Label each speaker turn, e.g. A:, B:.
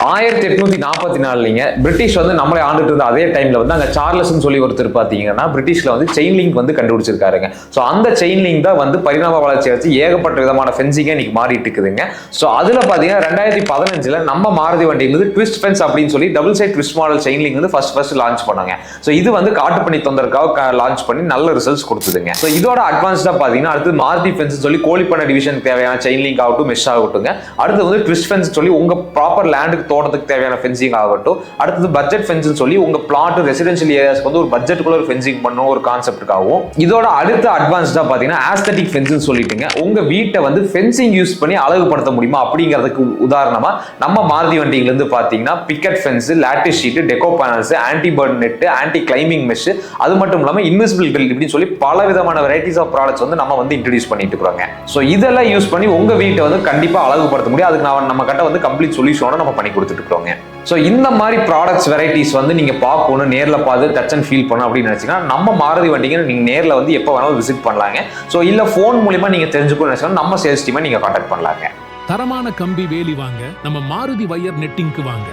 A: 1844 British வந்து நம்மளை ஆண்டுட்டு இருந்த அதே டைம்ல வந்து அங்க சார்லஸ்ன்னு சொல்லி ஒருத்தர் பாத்தீங்கன்னா பிரிட்டிஷ்ல வந்து செயின் லிங்க் வந்து கண்டுபிடிச்சிருக்காருங்க. ஸோ அந்த செயின் லிங்க் தான் வந்து பரிணாம வளர்ச்சி வச்சு ஏகப்பட்ட விதமான ஃபென்சிங்க இன்னைக்கு மாறிட்டு இருக்குதுங்க. ஸோ அதுல பாத்தீங்கன்னா 2015 நம்ம மாருதி வண்டியில் வந்து ட்விஸ்ட் ஃபென்ஸ் அப்படின்னு சொல்லி double side twist model chain link வந்து ஃபர்ஸ்ட் லான்ச் பண்ணாங்க. ஸோ இது வந்து காட்டுப்பண்ணி தொந்தரக்காக லான்ச் பண்ணி நல்ல ரிசல்ட்ஸ் கொடுத்துதுங்க. ஸோ இதோட அட்வான்ஸ்டா பாத்தீங்கன்னா அடுத்து மாருதி ஃபென்ஸ் சொல்லி கோழிப்பண்ண டிவிஷன் தேவையான செயின் லிங்க் ஆகட்டும் மெஷ் ஆகட்டுங்க. அடுத்து வந்து ட்விஸ்ட் ஃபென்ஸ் சொல்லி உங்க ப்ராப்பர் லேண்டுக்கு தோட்டத்துக்கு தேவையான ஃபென்சிங் ஆகட்டும். அடுத்தது பட்ஜெட் ஃபென்ஸ் சொல்லி உங்க பிளாட் ரெசிடென்ஷியல் ஏரியாஸ்க்கு வந்து ஒரு பட்ஜெட்டுக்குள்ள ஒரு ஃபென்சிங் பண்ணும் ஒரு கான்செப்ட்டுக்காகவும். இதோட அடுத்த அட்வான்ஸ்டா பாத்தீங்கன்னா ஆஸ்தட்டிக் ஃபென்சிங் சொல்லிட்டுங்க உங்க வீட்டை வந்து ஃபென்சிங் யூஸ் பண்ணி அழகுபடுத்த முடியுமா அப்படிங்கிறதுக்கு உதாரணமா நம்ம மாருதி வண்டியில இருந்து பாத்தீங்கன்னா picket fence, lattice sheet, deco panels, anti burn net, anti climbing mesh, அது மட்டும் இல்லாம இன்விசிபிள் கிரில் இப்படி சொல்லி பல விதமான வெரைட்டிஸ் ஆஃப் ப்ராடக்ட்ஸ் வந்து நம்ம வந்து இன்ட்ரோடியூஸ் பண்ணிட்டு இருக்கோங்க. ஸோ இதெல்லாம் யூஸ் பண்ணி உங்க வீட்டை வந்து கண்டிப்பா அழகுபடுத்த முடியும். அதுக்கு நம்ம கிட்ட வந்து கம்ப்ளீட் சொல்யூஷனோட நம்ம பண்ணி கொடுத்துட்டு இருக்கோங்க. ஸோ இந்த மாதிரி ப்ராடக்ட்ஸ் வெரைட்டிஸ் வந்து நீங்க பார்க்கணும், நேரில் பார்த்து டச் அண்ட் ஃபீல் பண்ணணும் அப்படின்னு நினைச்சீங்கன்னா நம்ம மாருதி வண்டிங்க நீங்க நேரில் வந்து எப்போ வேணாலும் விசிட் பண்ணலாங்க. ஸோ இல்ல ஃபோன் மூலியமா நீங்க தெரிஞ்சுக்கணும்னு நினைச்சீங்கன்னா நம்ம சேல்ஸ் டீமை நீங்க கான்டாக்ட் பண்ணலாங்க.
B: தரமான கம்பி வேலி வாங்க நம்ம மாருதி வயர் நெட்டிங்க்கு வாங்க.